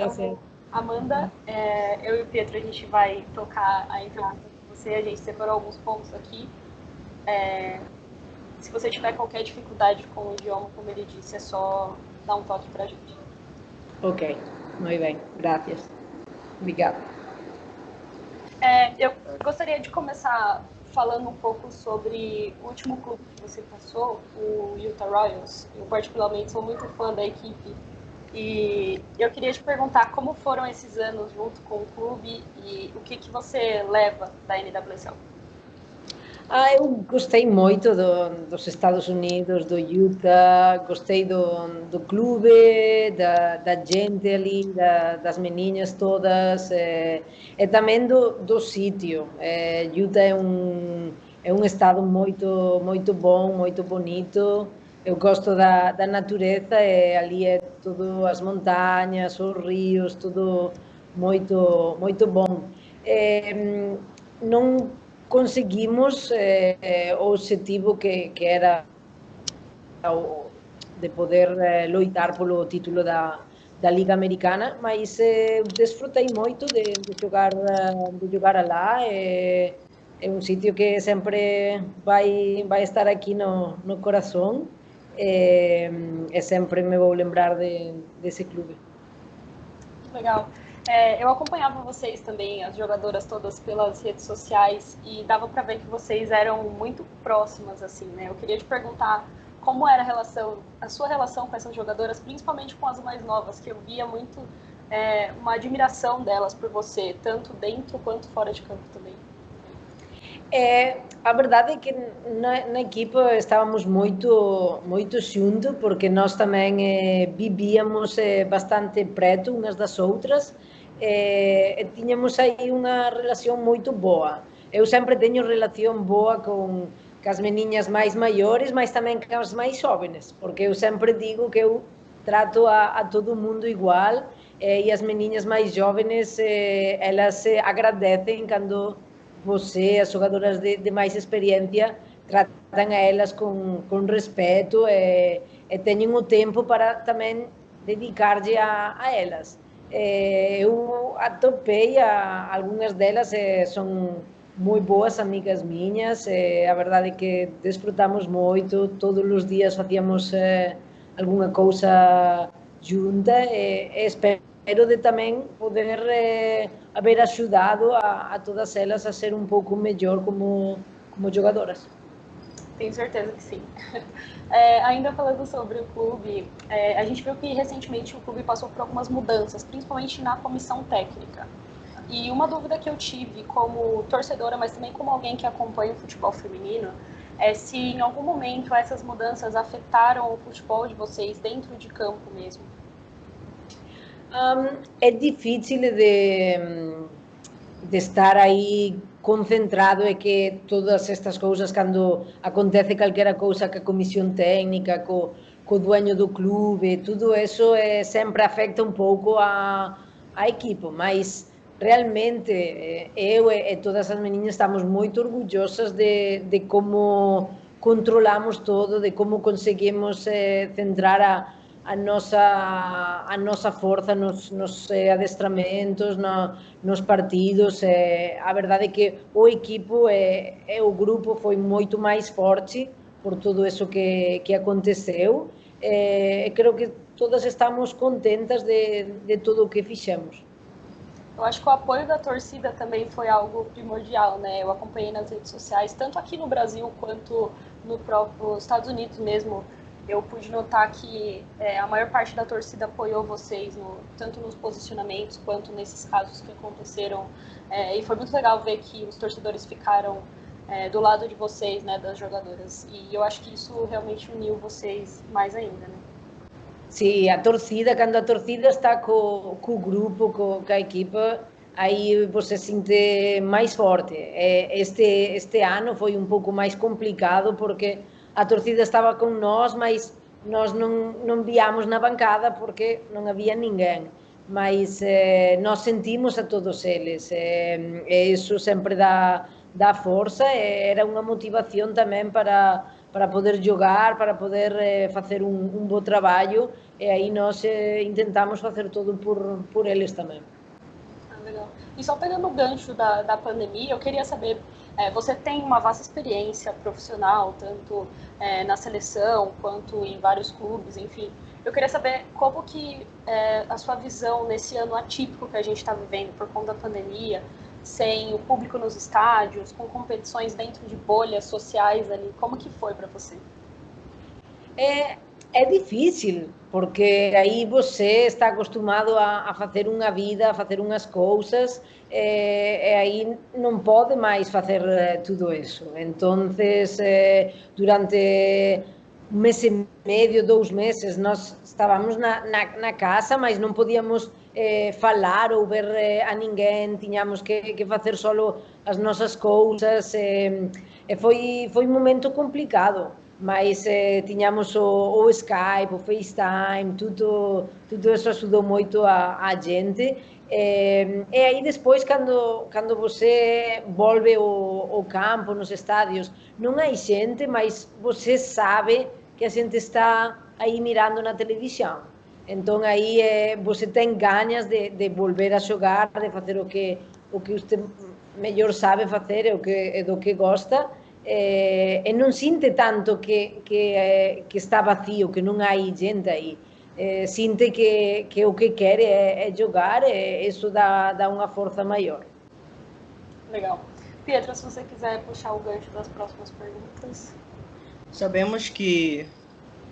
prazer. Amanda, eu e o Pietro, a gente vai tocar a entrevista com você, a gente separou alguns pontos aqui. Se você tiver qualquer dificuldade com o idioma, como ele disse, é só dar um toque pra gente. Ok, muito bem, graças. Obrigada. Eu gostaria de começar falando um pouco sobre o último clube que você passou, o Utah Royals. Eu particularmente sou muito fã da equipe e eu queria te perguntar como foram esses anos junto com o clube e o que você leva da NWSL. Eu gostei muito dos Estados Unidos, do Utah, gostei do clube, da gente ali, das meninas todas, e também do sítio. Utah é um estado muito bom, muito bonito. Eu gosto da natureza, ali é tudo as montanhas, os rios, tudo muito bom. Não conseguimos o objetivo que era de poder loitar pelo título da Liga Americana, mas desfrutei muito de jogar lá. É um sítio que sempre vai estar aqui no coração. Sempre me vou lembrar desse clube. Legal. Eu acompanhava vocês também, as jogadoras todas, pelas redes sociais e dava para ver que vocês eram muito próximas, assim, né? Eu queria te perguntar como era a sua relação com essas jogadoras, principalmente com as mais novas, que eu via muito uma admiração delas por você, tanto dentro quanto fora de campo também. A verdade é que na equipa estávamos muito juntos, porque nós também vivíamos bastante perto umas das outras, e tínhamos aí uma relação muito boa. Eu sempre tenho relação boa com as meninas mais maiores, mas também com as mais jovens, porque eu sempre digo que eu trato a todo mundo igual, e as meninas mais jovens, elas agradecem quando você, as jogadoras de mais experiência, tratam a elas com respeito, e tenham o tempo para também dedicar-se a elas. Eu atopei algumas delas, são muito boas amigas minhas, a verdade é que desfrutamos muito, todos os dias fazíamos alguma coisa junta, espero de também poder haver ajudado a todas elas a ser um pouco melhor como jogadoras. Tenho certeza que sim. Ainda falando sobre o clube, a gente viu que recentemente o clube passou por algumas mudanças, principalmente na comissão técnica. E uma dúvida que eu tive como torcedora, mas também como alguém que acompanha o futebol feminino, é se em algum momento essas mudanças afetaram o futebol de vocês dentro de campo mesmo. É difícil de estar aí concentrado, e que todas estas cousas, cando acontece calquera cousa ca comisión técnica, co dueño do clube, tudo eso sempre afecta un pouco a equipo, mas realmente eu e todas as meninas estamos moito orgullosas de como controlamos todo, de como conseguimos centrar a nosa forza nos adestramentos, nos partidos. A verdade é que o equipo e o grupo foi moito máis forte por tudo isso que aconteceu. Creo que todas estamos contentas de tudo o que fixemos. Eu acho que o apoio da torcida também foi algo primordial, né? Eu acompanhei nas redes sociais, tanto aqui no Brasil quanto no próprio Estados Unidos mesmo. Eu pude notar que a maior parte da torcida apoiou vocês, tanto nos posicionamentos quanto nesses casos que aconteceram. E foi muito legal ver que os torcedores ficaram do lado de vocês, né, das jogadoras. E eu acho que isso realmente uniu vocês mais ainda, né? Sí, a torcida, cando a torcida está co grupo, ca equipa, aí você sente máis forte. Este ano foi un pouco máis complicado, porque a torcida estaba con nós, mas nós non víamos na bancada porque non había ninguén. Mas nós sentimos a todos eles, e iso sempre dá forza, e era unha motivación tamén para para poder jogar, para poder facer un bo traballo, e aí nós intentamos fazer tudo por eles também. Legal. E só pegando o gancho da pandemia, eu queria saber, você tem uma vasta experiência profissional, tanto na seleção quanto em vários clubes, enfim. Eu queria saber como que a sua visão nesse ano atípico que a gente está vivendo por conta da pandemia, sem o público nos estádios, com competições dentro de bolhas sociais ali, como que foi para você? É difícil, porque aí você está acostumado a fazer uma vida, a fazer umas coisas, e aí não pode mais fazer tudo isso. Então, durante um mês e meio, 2 meses, nós estávamos na casa, mas não podíamos falar ou ver a ninguém, tínhamos que fazer só as nossas coisas. Foi um momento complicado, mas tínhamos o Skype, o FaceTime, tudo isso ajudou muito a gente. E aí depois, quando você volve ao campo, nos estádios, não há gente, mas você sabe que a gente está aí mirando na televisão. Então aí você tem ganhas de volver a jogar, de fazer o que você melhor sabe fazer, do que gosta. E non sinte tanto que está vacío, que non hai gente aí. Sinte que o que quer é jogar, e isso dá uma força maior. Legal. Pietra, se você quiser puxar o gancho das próximas perguntas. Sabemos que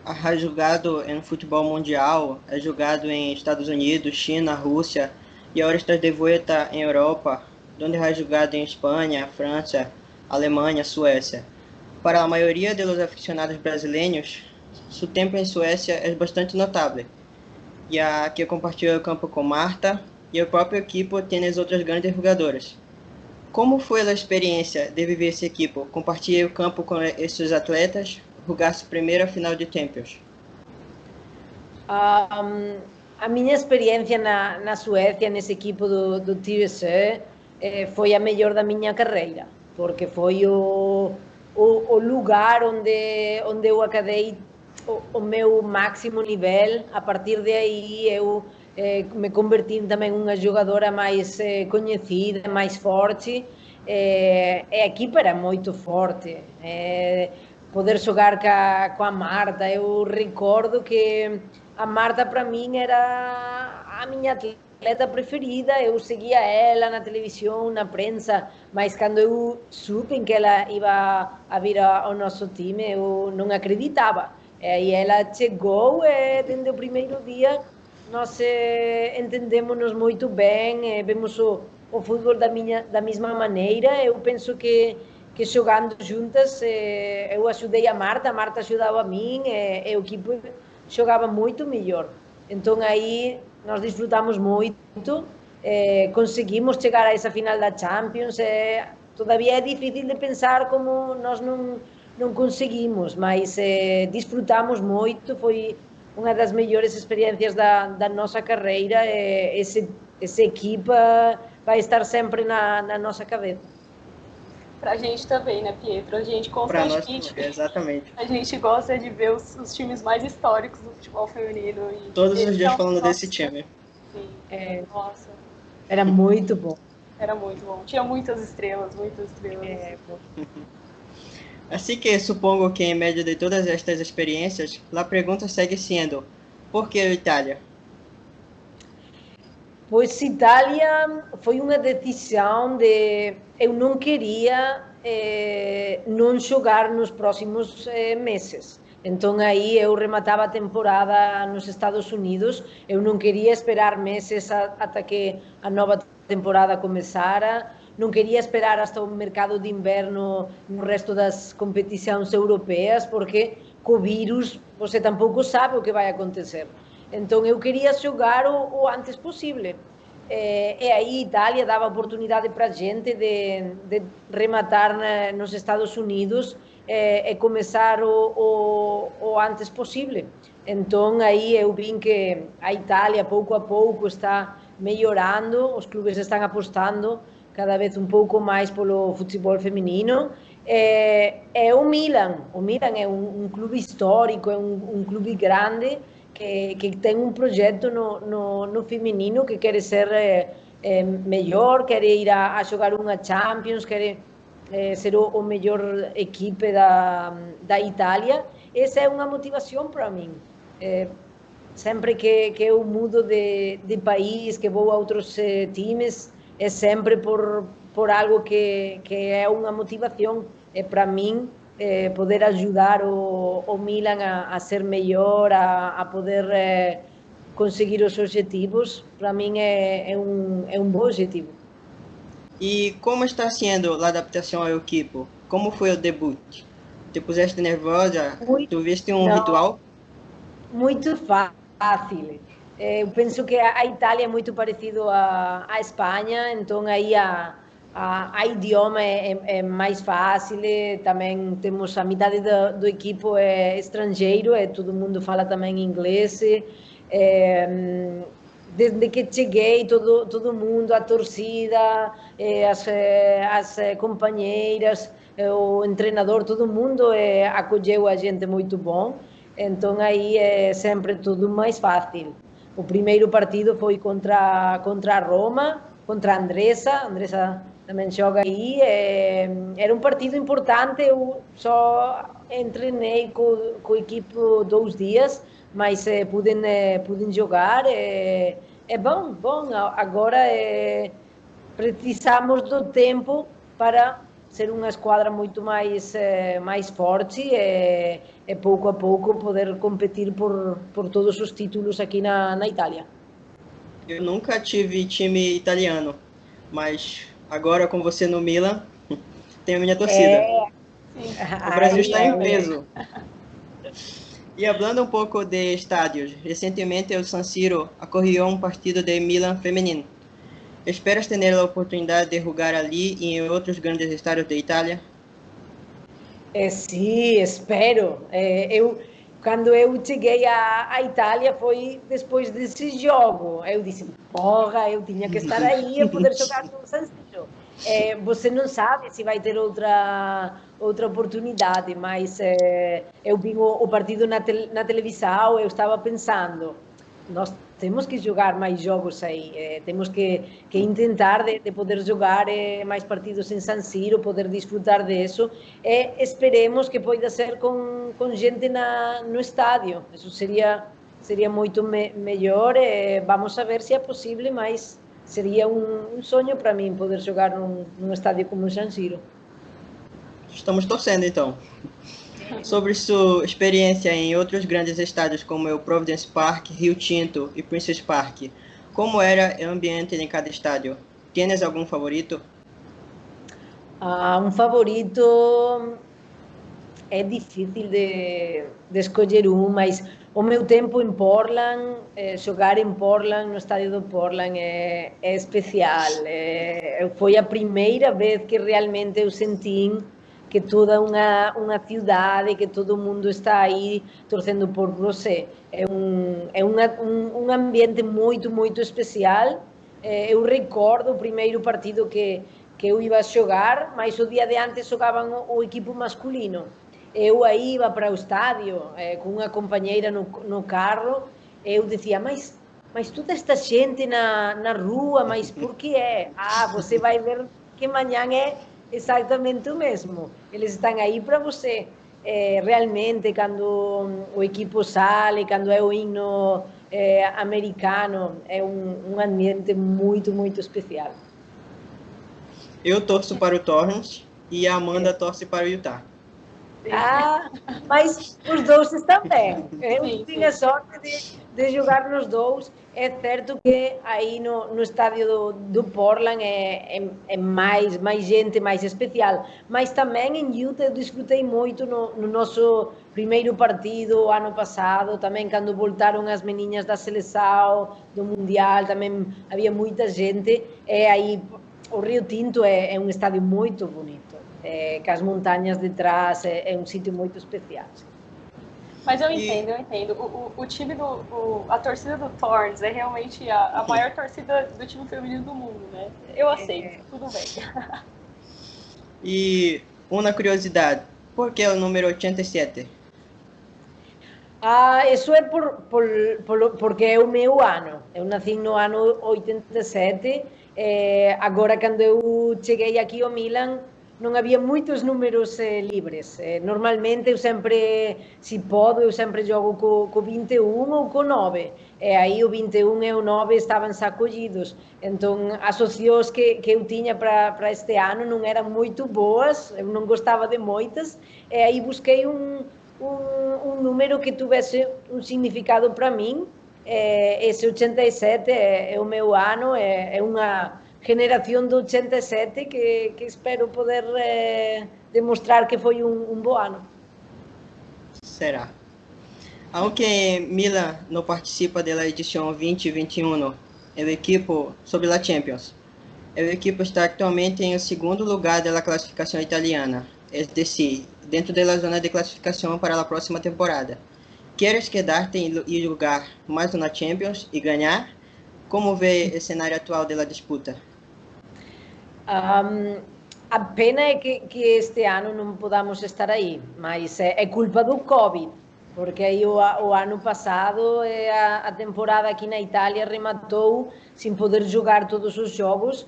ha jogado em futebol mundial, é jogado em Estados Unidos, China, Rússia, e agora está de volta em Europa, onde ha jogado em Espanha, França, Alemanha, Suécia. Para a maioria dos aficionados brasileiros, seu tempo em Suécia é bastante notável. E aqui eu compartilho o campo com Marta, e o próprio equipo tem as outras grandes jogadoras. Como foi a experiência de viver esse equipo? Compartilhei o campo com esses atletas, jogar sua primeira final de Champions. A minha experiência na Suécia, nesse equipo do TSE, foi a melhor da minha carreira, porque foi o lugar onde eu acabei o meu máximo nível. A partir de aí eu me converti também em uma jogadora mais conhecida, mais forte. A equipa era muito forte. Poder jogar com a Marta, eu recordo que a Marta para mim era a minha atleta preferida. Eu seguia ela na televisão, na prensa, mas quando eu soube que ela ia a vir ao nosso time, eu não acreditava. E ela chegou, desde o primeiro dia nós entendemos-nos muito bem, vemos o futebol da mesma maneira. Eu penso que jogando juntas, eu ajudei a Marta ajudava a mim, e o equipe jogava muito melhor. Então aí nós desfrutamos muito, conseguimos chegar a essa final da Champions. Todavía é difícil de pensar como nós não conseguimos, mas desfrutamos muito. Foi uma das melhores experiências da nossa carreira. Essa equipa vai estar sempre na nossa cabeça. Pra gente também, né, Pietro? A gente constantemente... Exatamente. A gente gosta de ver os times mais históricos do futebol feminino. E todos os dias falando desse time. Sim, nossa. Era muito bom. Era muito bom. Tinha muitas estrelas, muitas estrelas. Assim que supongo que em médio de todas estas experiências, a pergunta segue sendo: por que a Itália? Pois Itália foi uma decisão de eu não queria não jogar nos próximos meses. Então aí eu rematava a temporada nos Estados Unidos. Eu não queria esperar meses até que a nova temporada começara. Não queria esperar hasta o mercado de inverno no resto das competições europeias, porque com o vírus você tampouco sabe o que vai acontecer. Então eu queria jogar o antes possível. E aí Itália dava oportunidade para a gente de rematar nos Estados Unidos e começar o antes possível. Então aí eu vi que a Itália pouco a pouco está melhorando, os clubes estão apostando cada vez um pouco mais pelo futebol feminino, é o Milan. O Milan é um clube histórico, é um clube grande que tem um projeto no feminino que quer ser melhor, quer ir a jogar uma Champions, quer ser o melhor equipe da Itália. Essa é uma motivação para mim. Sempre que eu mudo de país, que vou a outros times, é sempre por algo que é uma motivação para mim, poder ajudar o Milan a ser melhor, a poder conseguir os objetivos. Para mim é um bom objetivo. E como está sendo a adaptação ao equipo? Como foi o debut? Te puseste nervosa? Tuviste um ritual? Muito fácil. Eu penso que a Itália é muito parecido à Espanha, então aí a idioma é mais fácil. Também temos a metade do equipo é estrangeiro, todo mundo fala também inglês. Desde que cheguei, todo mundo, a torcida, as companheiras, o treinador, todo mundo acolheu a gente muito bom. Então aí é sempre tudo mais fácil. O primeiro partido foi contra a Roma, contra a Andressa. A Andressa também joga aí. Era um partido importante. Eu só treinei com a equipe 2 dias, mas pude jogar. É bom. Agora precisamos do tempo para ser uma esquadra muito mais forte e pouco a pouco poder competir por todos os títulos aqui na Itália. Eu nunca tive time italiano, mas agora com você no Milan, tenho a minha torcida. O Brasil está em peso. E falando um pouco de estádios, recentemente o San Siro acorreu um partido de Milan feminino. ¿Esperas tener la oportunidad de jugar allí y en otros grandes estadios de Itália? Sim, espero. Quando eu cheguei à Itália foi depois desse jogo. Eu disse, porra, eu tinha que estar aí e poder jogar no San Siro. Você não sabe se vai ter outra oportunidade, mas eu vi o partido na televisão, eu estava pensando, nós temos que jogar mais jogos aí, temos que tentar de poder jogar mais partidos em San Siro, poder desfrutar disso, e esperemos que possa ser com gente no estádio. Isso seria muito melhor. Vamos ver se é possível, mas seria um sonho para mim poder jogar num estádio como o San Siro. Estamos torcendo, então. Sobre sua experiência em outros grandes estádios como o Providence Park, Rio Tinto e Princess Park, como era o ambiente em cada estádio? ¿Tienes algum favorito? Um favorito é difícil de escolher mas o meu tempo em Portland, jogar em Portland, no estádio do Portland, é especial. Foi a primeira vez que realmente eu senti que toda uma cidade, que todo mundo está aí torcendo por você. É um ambiente muito, muito especial. Eu recordo o primeiro partido que eu ia jogar, mas o dia de antes jogavam o equipo masculino. Eu aí ia para o estádio com uma companheira no carro. Eu dizia, mas toda esta gente na rua, mas por que é? Você vai ver que amanhã é exatamente o mesmo. Eles estão aí para você. Realmente, quando o equipo sai, quando é o hino americano, é um ambiente muito, muito especial. Eu torço para o Torrance e a Amanda torce para o Utah. Mas os dois estão bem. Eu tinha sorte de jogar nos dois. É certo que aí no estádio do Portland é mais gente, mais especial. Mas também em Utah eu desfrutei muito no nosso primeiro partido ano passado. Também quando voltaram as meninas da seleção, do Mundial, também havia muita gente. Aí o Rio Tinto é um estádio muito bonito. Com as montanhas de trás, é um sítio muito especial. Mas eu entendo. O time a torcida do Thorns é realmente a maior torcida do time feminino do mundo, né? Eu aceito, tudo bem. E Uma curiosidade, por que o número 87? Isso é porque é o meu ano. Eu nasci no ano 87. Agora, quando eu cheguei aqui ao Milan, não havia muitos números livres. Normalmente, eu sempre, se posso, eu sempre jogo com 21 ou com 9. Aí o 21 e o 9 estavam acolhidos. Então, as opções que eu tinha para este ano não eram muito boas, eu não gostava de muitas. Aí busquei um número que tivesse um significado para mim. Esse 87 é o meu ano, é uma geração de 87 que espero poder demonstrar que foi um bom ano. Será? Aunque Milan não participa da edição 2021, o equipo sobre a Champions. O equipo está atualmente em segundo lugar da classificação italiana, é decir, dentro da zona de classificação para a próxima temporada. Queres quedar-te e jogar mais na Champions e ganhar? Como vê o cenário atual da disputa? A pena é que este ano não podamos estar aí, mas é culpa do Covid, porque aí o ano passado a temporada aqui na Itália rematou sem poder jogar todos os jogos,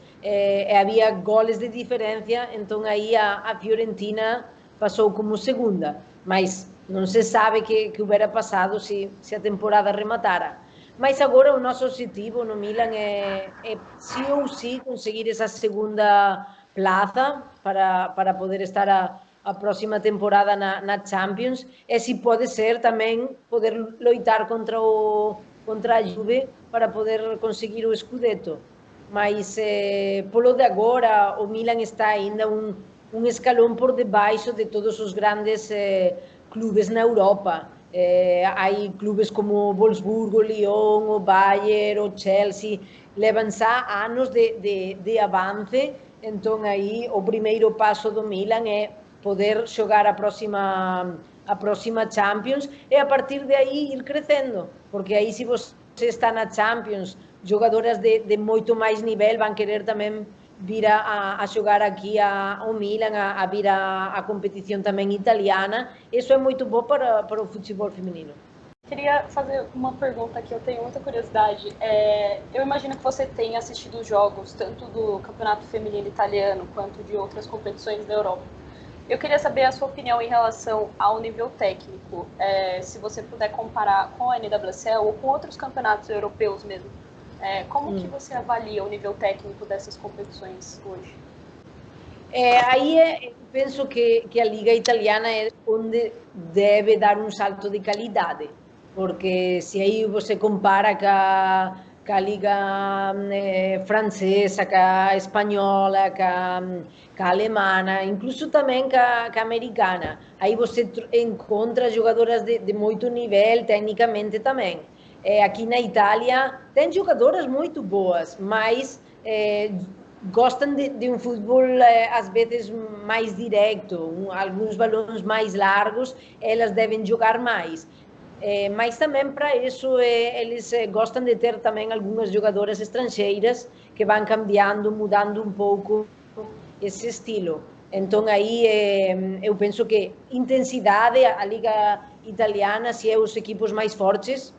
havia goles de diferença, então aí a Fiorentina passou como segunda, mas não se sabe que hubiera passado se a temporada rematara. Mas agora o nosso objetivo no Milan é sim ou sim conseguir essa segunda plaza para poder estar a próxima temporada na Champions, e se pode ser também poder loitar contra a Juve para poder conseguir o Scudetto. Mas polo de agora o Milan está ainda um escalão por debaixo de todos os grandes clubes na Europa. Há clubes como o Wolfsburgo, o Lyon, o Bayern, o Chelsea, levam já anos de avance. Então aí o primeiro passo do Milan é poder jogar a próxima Champions e a partir de aí ir crescendo, porque aí se você está na Champions, jogadoras de muito mais nível vão querer também vir a jogar aqui ao Milan, a vir a competição também italiana. Isso é muito bom para o futebol feminino. Queria fazer uma pergunta que eu tenho muita curiosidade. Eu imagino que você tenha assistido jogos tanto do Campeonato Feminino Italiano quanto de outras competições da Europa. Eu queria saber a sua opinião em relação ao nível técnico, se você puder comparar com a NWSL ou com outros campeonatos europeus mesmo. Como que você avalia o nível técnico dessas competições hoje? Aí penso que a Liga Italiana é onde deve dar um salto de qualidade, porque se aí você compara com a Liga francesa, com a espanhola, com a alemã, incluso também com a americana, aí você encontra jogadoras de muito nível, tecnicamente também. Aqui na Itália tem jogadoras muito boas, mas gostam de um futebol às vezes mais direto, alguns balões mais largos, elas devem jogar mais. Mas também para isso eles gostam de ter também algumas jogadoras estrangeiras que vão cambiando, mudando um pouco esse estilo. Então aí eu penso que intensidade, a Liga Italiana, se é os equipos mais fortes,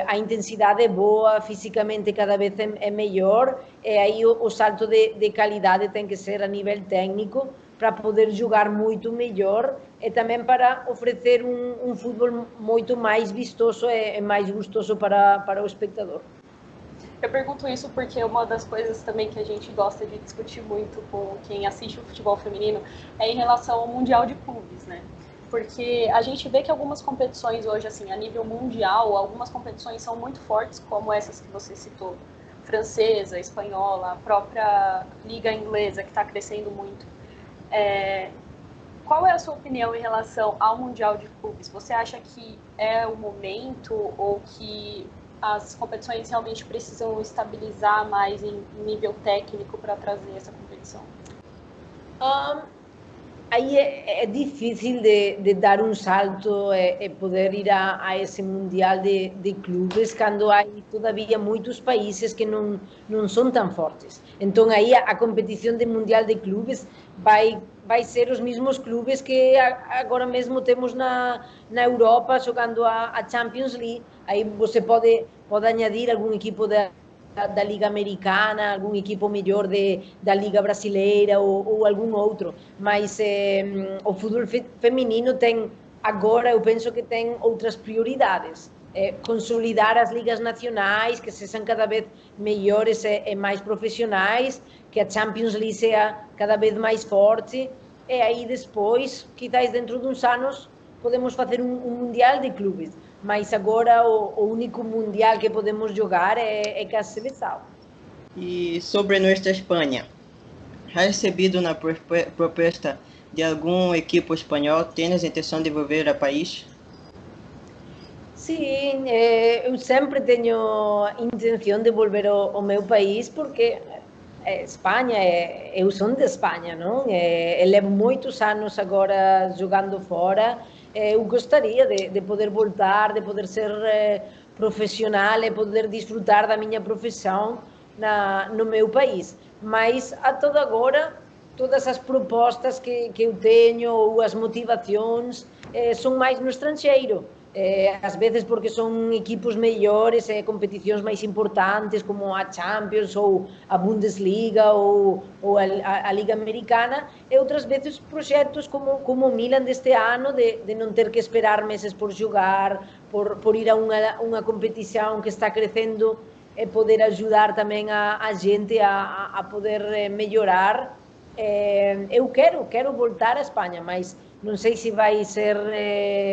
a intensidade é boa, fisicamente cada vez é melhor, e aí o salto de qualidade tem que ser a nível técnico para poder jogar muito melhor e também para oferecer um futebol muito mais vistoso e mais gostoso para o espectador. Eu pergunto isso porque uma das coisas também que a gente gosta de discutir muito com quem assiste o futebol feminino é em relação ao Mundial de Clubes, né? Porque a gente vê que algumas competições hoje, assim, a nível mundial, algumas competições são muito fortes, como essas que você citou, francesa, espanhola, a própria liga inglesa, que está crescendo muito. Qual é a sua opinião em relação ao Mundial de Clubes? Você acha que é o momento ou que as competições realmente precisam estabilizar mais em nível técnico para trazer essa competição? aí é difícil de dar um salto e poder ir a esse Mundial de clubes quando há todavia muitos países que não são tão fortes. Então aí a competição de Mundial de clubes vai ser os mesmos clubes que agora mesmo temos na Europa jogando a Champions League. Aí você pode añadir algum equipo da Liga Americana, algum equipo melhor da Liga Brasileira ou algum outro. Mas o futebol feminino tem, agora eu penso que tem outras prioridades. Consolidar as ligas nacionais, que sejam cada vez melhores e mais profissionais, que a Champions League seja cada vez mais forte, e aí depois, quizás dentro de uns anos, podemos fazer um Mundial de clubes. Mas agora o único mundial que podemos jogar é com a seleção. E sobre nossa Espanha, ¿has recebido uma proposta de algum equipo espanhol? ¿Tienes intenção de volver ao país? Sim, eu sempre tenho intenção de volver ao meu país, porque Espanha, eu sou de Espanha, não? Eu levo muitos anos agora jogando fora. Eu gostaria de poder voltar, de poder ser profissional e poder desfrutar da minha profissão no meu país. Mas, a todo agora, todas as propostas que eu tenho ou as motivações são mais no estrangeiro. Às vezes porque são equipos melhores, competições mais importantes como a Champions ou a Bundesliga ou a Liga Americana, e outras vezes projetos como o Milan deste ano, de não ter que esperar meses por jogar, por ir a uma competição que está crescendo, e poder ajudar também a gente a poder melhorar. Eu quero voltar à Espanha, mas não sei se vai ser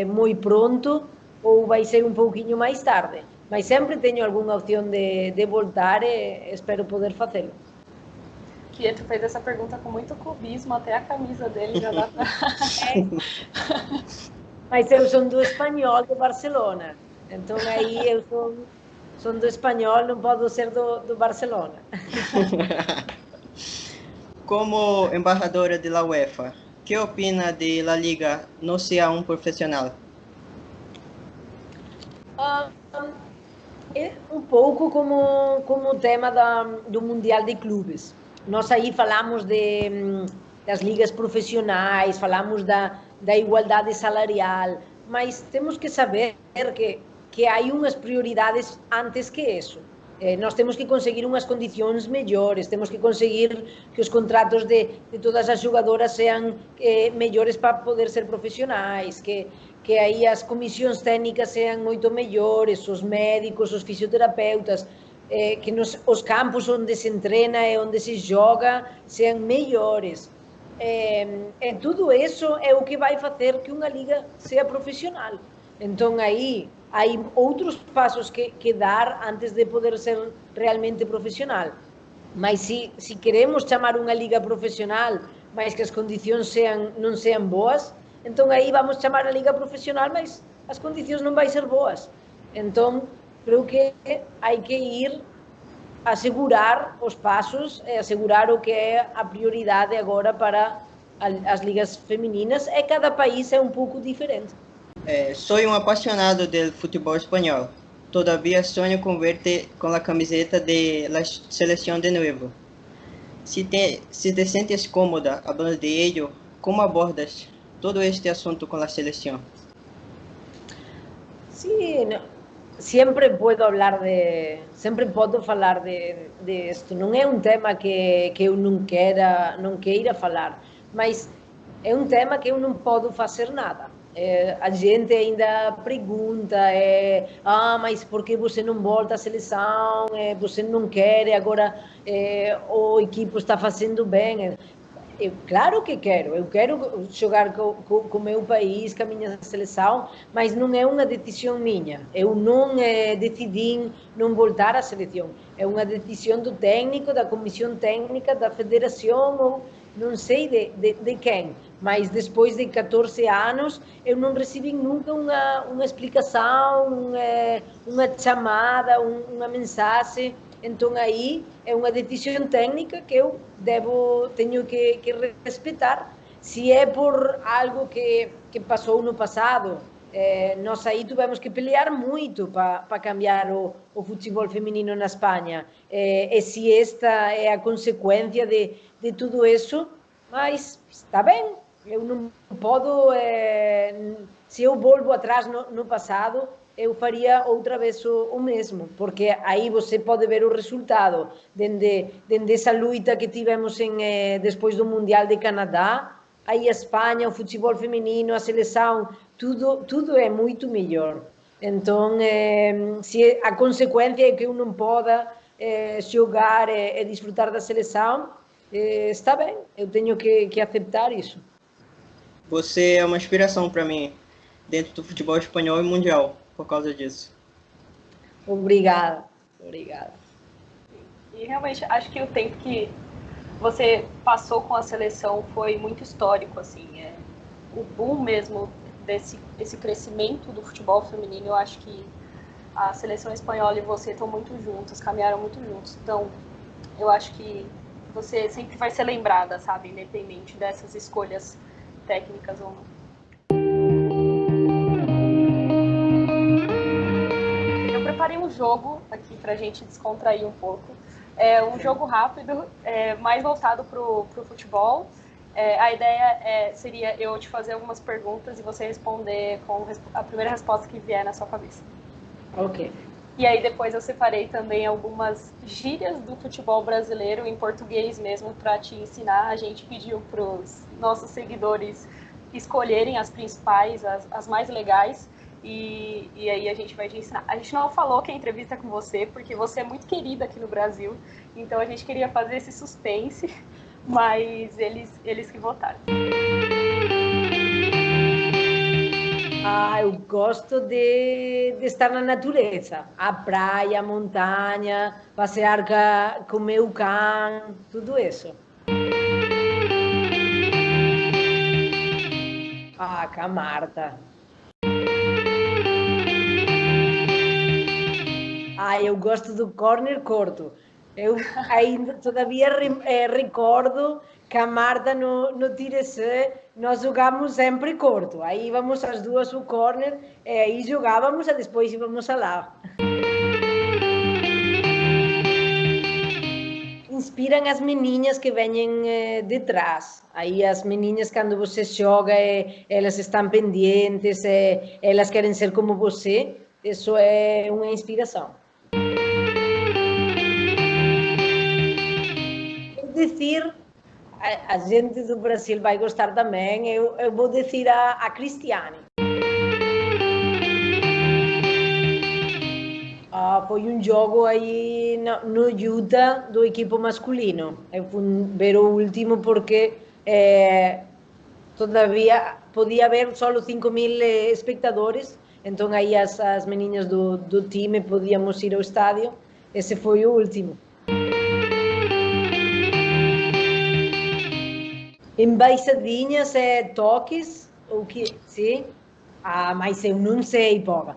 muito pronto ou vai ser um pouquinho mais tarde. Mas sempre tenho alguma opção de voltar e espero poder fazê-lo. Pietro fez essa pergunta com muito clubismo, até a camisa dele já dá pra... Mas eu sou do Espanhol de Barcelona. Então aí eu sou do Espanhol, não posso ser do Barcelona. Como embajadora de la UEFA, ¿qué opina de la liga no sea un profesional? É um pouco como o tema do Mundial de Clubes. Nós aí falamos das ligas profissionais, falamos da igualdade salarial, mas temos que saber que há umas prioridades antes que isso. Nós temos que conseguir umas condições melhores, temos que conseguir que os contratos de todas as jogadoras sejam melhores para poder ser profissionais, que aí as comissões técnicas sejam muito melhores, os médicos, os fisioterapeutas, que os campos onde se treina e onde se joga sejam melhores. Tudo isso é o que vai fazer que uma liga seja profissional. Então aí há outros passos que dar antes de poder ser realmente profissional. Mas se queremos chamar uma liga profissional, mas que as condições não sejam boas, então aí vamos chamar a liga profissional, mas as condições não vão ser boas. Então, creio que há que ir assegurar os passos, assegurar o que é a prioridade agora para as ligas femininas, e cada país é um pouco diferente. Soy un apasionado del fútbol español. Todavía sueño con verte con la camiseta de la selección de nuevo. Si te sientes cómoda hablando de ello, ¿cómo abordas todo este asunto con la selección? Sí, sempre posso falar de esto. Não é um tema que eu não queira falar, mas é um tema que eu não posso fazer nada. A gente ainda pergunta, mas por que você não volta à seleção? Você não quer, agora o equipo está fazendo bem. Claro que quero, eu quero jogar com o meu país, com a minha seleção, mas não é uma decisão minha. Eu não decidi não voltar à seleção. É uma decisão do técnico, da comissão técnica, da federação, ou não sei de quem. Mas depois de 14 anos, eu não recebi nunca uma explicação, uma chamada, uma mensagem. Então aí é uma decisão técnica que eu tenho que respeitar. se é por algo que passou no passado, nós aí tivemos que pelear muito para cambiar o futebol feminino na Espanha. E se esta é a consequência de tudo isso, mas está bem, eu não posso, se eu volvo atrás no passado, eu faria outra vez o mesmo, porque aí você pode ver o resultado dende essa luta que tivemos depois do Mundial de Canadá. Aí a Espanha, o futebol feminino, a seleção, tudo é muito melhor. Então, se a consequência é que eu não possa jogar e desfrutar da seleção, está bem, eu tenho que aceitar isso. Você é uma inspiração para mim dentro do futebol espanhol e mundial, por causa disso. Obrigada. E realmente, acho que o tempo que você passou com a seleção foi muito histórico, assim, o boom mesmo desse crescimento do futebol feminino. Eu acho que a seleção espanhola e você estão muito juntas, caminharam muito juntos. Então, eu acho que você sempre vai ser lembrada, sabe, independente dessas escolhas técnicas ou não. Eu preparei um jogo aqui pra gente descontrair um pouco. É um jogo rápido, mais voltado pro futebol. A ideia seria eu te fazer algumas perguntas e você responder com a primeira resposta que vier na sua cabeça. Ok. E aí depois eu separei também algumas gírias do futebol brasileiro em português mesmo para te ensinar. A gente pediu para os nossos seguidores escolherem as principais, as mais legais. E aí a gente vai te ensinar. A gente não falou que a entrevista é com você, porque você é muito querida aqui no Brasil. Então a gente queria fazer esse suspense, mas eles que votaram. Eu gosto de estar na natureza. A praia, a montanha, passear com o meu cão, tudo isso. Com a Marta. Eu gosto do corner curto. Eu ainda todavia recordo que a Marta no Tire-se nós jogávamos sempre curto. Aí íamos as duas ao corner, aí jogávamos e depois íamos lá. Inspiram as meninas que vêm de trás. Aí as meninas, quando você joga, elas estão pendentes, elas querem ser como você. Isso é uma inspiração. Dizer, a gente do Brasil vai gostar também, eu vou dizer a Cristiane. Foi um jogo aí no Utah do equipo masculino. Eu fui ver o último porque todavia podia haver só 5.000 espectadores, então aí as meninas do time podíamos ir ao estádio. Esse foi o último. Embaixadinhas, toques, o que? Sim? Mas eu não sei, porra.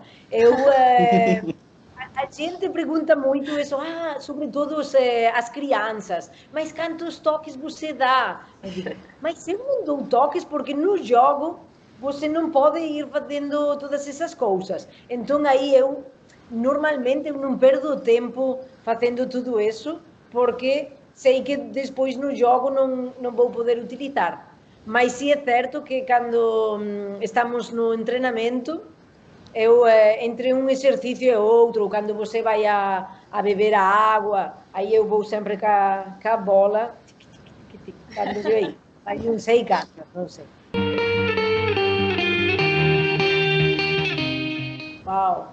A gente pergunta muito isso, sobretudo as crianças, mas quantos toques você dá? Eu digo, mas eu não dou toques porque no jogo você não pode ir fazendo todas essas coisas. Então aí normalmente eu não perdo tempo fazendo tudo isso, porque sei que depois no jogo não vou poder utilizar. Mas sim é certo que quando estamos no treinamento, entre um exercício e outro, quando você vai a beber a água, aí eu vou sempre com a bola, quando eu aí não sei quanto, não sei. Uau,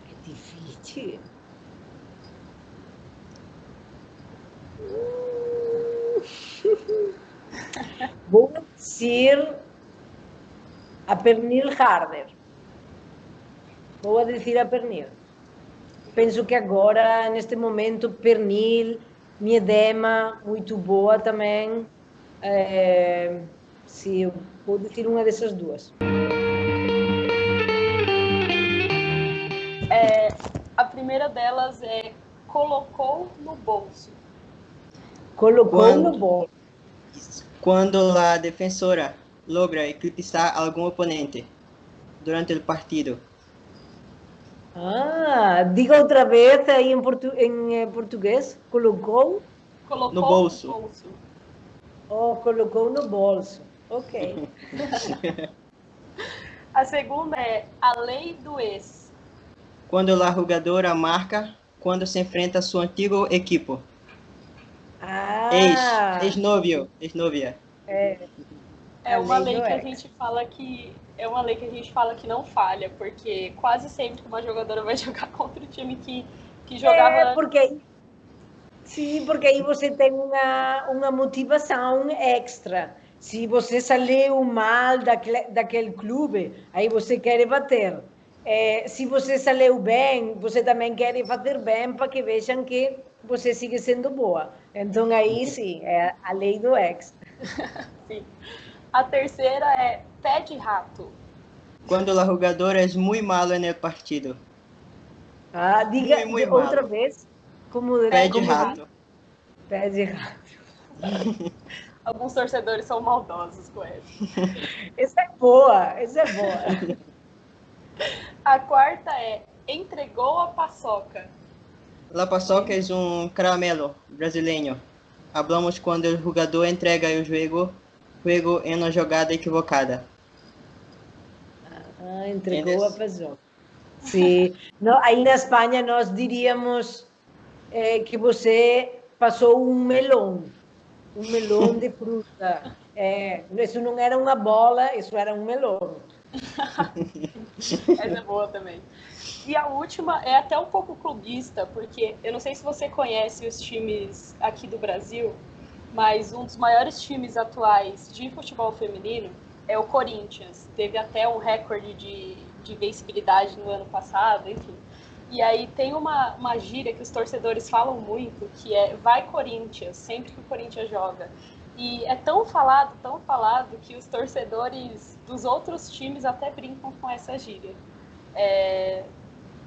que difícil. Vou dizer a Pernil Harder. Vou dizer a Pernil. Penso que agora, neste momento, Pernil, Miedema, muito boa também. Sim, eu vou dizer uma dessas duas. A primeira delas é colocou no bolso. Colocou no bolso. Cuando la defensora logra eclipsar algún oponente durante el partido. Diga outra vez aí em português. Colocou? Colocou No bolso. Colocou no bolso. Ok. A segunda é a lei do ex. Cuando la jugadora marca cuando se enfrenta a su antiguo equipo. Ex-novio, ex-novia. É uma lei que a gente fala que não falha, porque quase sempre que uma jogadora vai jogar contra o time que jogava. Porque aí você tem uma motivação extra. Se você saiu mal daquele clube, aí você quer bater. Se você saiu bem, você também quer fazer bem para que vejam que você sigue sendo boa. Então aí sim, é a lei do ex. Sim. A terceira é pé de rato. Quando la jugadora es muy malo en el partido. Diga muy outra malo. vez. Pé de rato. Pé de rato. Alguns torcedores são maldosos com essa. Essa é boa. A quarta é entregou a paçoca. La paçoca es un caramelo brasileño. Hablamos cuando el jugador entrega el juego en una jogada equivocada. Entregou a paçoca. Sim. Não, aí na Espanha nós diríamos que você passou um melão de fruta. Isso não era uma bola, isso era um melão. Essa é boa também. E a última é até um pouco clubista, porque eu não sei se você conhece os times aqui do Brasil, mas um dos maiores times atuais de futebol feminino é o Corinthians. Teve até um recorde de vencibilidade no ano passado, enfim. E aí tem uma gíria que os torcedores falam muito, que é vai Corinthians, sempre que o Corinthians joga. E é tão falado, que os torcedores dos outros times até brincam com essa gíria.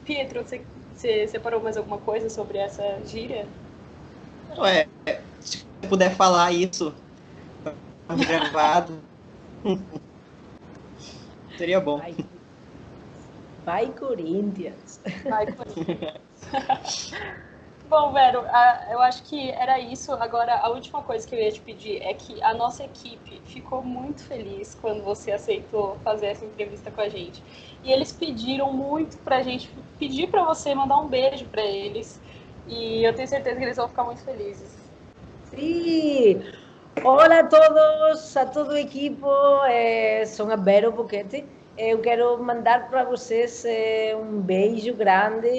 Pietro, você separou mais alguma coisa sobre essa gíria? Se eu puder falar isso gravado, seria bom. Vai Corinthians. Vai Corinthians. Bom, Vero, eu acho que era isso. Agora, a última coisa que eu ia te pedir é que a nossa equipe ficou muito feliz quando você aceitou fazer essa entrevista com a gente. E eles pediram muito pra gente, pedir pra você mandar um beijo pra eles. E eu tenho certeza que eles vão ficar muito felizes. Sim! Olá a todos, a todo o equipo. Sou a Vero Boquete. Eu quero mandar para vocês um beijo grande.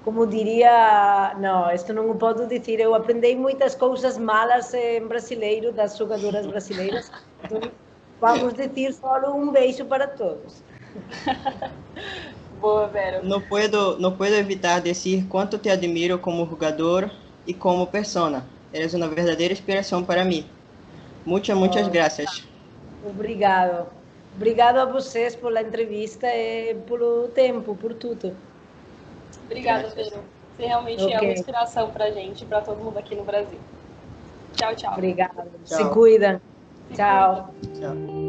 Como diria, não, isto não posso dizer, eu aprendi muitas coisas malas em brasileiro, das jogadoras brasileiras, então vamos dizer só um beijo para todos. Boa, Vero. No puedo evitar dizer quanto te admiro como jogador e como persona. Eres uma verdadeira inspiração para mim. Muitas graças. Obrigado. Obrigado a vocês pela entrevista e pelo tempo, por tudo. Obrigada, Vero. Você realmente é uma inspiração pra gente, pra todo mundo aqui no Brasil. Tchau, tchau. Obrigada. Tchau. Se cuidam. Tchau. Tchau.